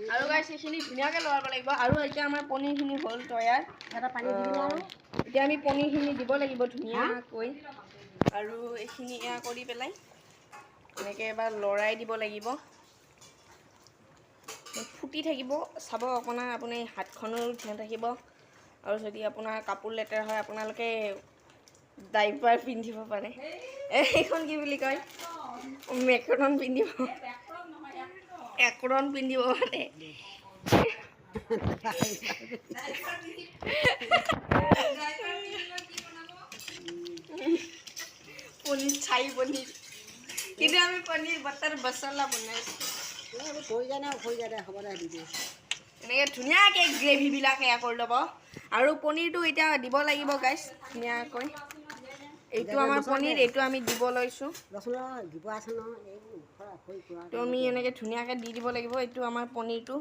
আৰু গাইছ এইখিনি ধুনীয়াকৈ লৰাব লাগিব আৰু এতিয়া আমাৰ পনীৰখিনি হ'ল তৈয়াৰ এটা পানী দি দিলে আৰু এতিয়া আমি পনীৰখিনি দিব লাগিব ধুনীয়াকৈ আৰু এইখিনি এয়া কৰি পেলাই এনেকৈ এবাৰ লৰাই দিব লাগিব ফুটি থাকিব চাব অকণমান আপুনি হাতখনো ধ্যান ৰাখিব আৰু যদি আপোনাৰ কাপোৰ লেতেৰা হয় আপোনালোকে ডাইপাৰ পিন্ধিব পাৰে এইখন কি বুলি কয় মেকৰন পিন্ধিব একৰন পিন্ধিব পাৰে পনীৰ ছাই পনীৰ কিন্তু আমি পনীৰ বাটাৰ মছলা বনাইছোঁ এনেকৈ ধুনীয়াকৈ গ্ৰেভিবিলাক এয়া কৰি ল'ব আৰু পনীৰটো এতিয়া দিব লাগিব গাইছ ধুনীয়াকৈ এইটো আমাৰ পনীৰ এইটো আমি দিব লৈছোঁ তো আমি এনেকৈ ধুনীয়াকৈ দি দিব লাগিব এইটো আমাৰ পনীৰটো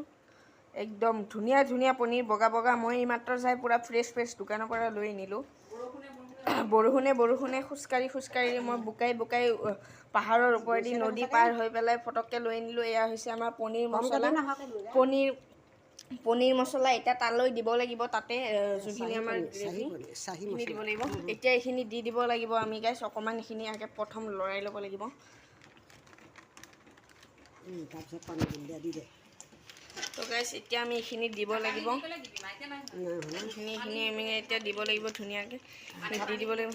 একদম ধুনীয়া ধুনীয়া পনীৰ বগা বগা মই এইমাত্ৰ যাই পূৰা ফ্ৰেছ দোকানৰ পৰা লৈ আনিলোঁ বৰষুণে খোজকাঢ়ি মই বোকাই পাহাৰৰ ওপৰেদি নদী পাৰ হৈ পেলাই ফটককৈ লৈ আনিলোঁ এয়া হৈছে আমাৰ পনীৰ মছলা পনীৰ মছলা এতিয়া তালৈ দিব লাগিব তাতে যোনখিনি আমাৰ গ্ৰেভি সেইখিনি দিব লাগিব এতিয়া এইখিনি দি দিব লাগিব আমি গাইছ অকণমান এইখিনি আগে প্ৰথম লৰাই ল'ব লাগিব তো গাইছ এতিয়া আমি এইখিনি দিব লাগিব এইখিনি আমি এতিয়া দিব লাগিব ধুনীয়াকৈ দি দিব লাগিব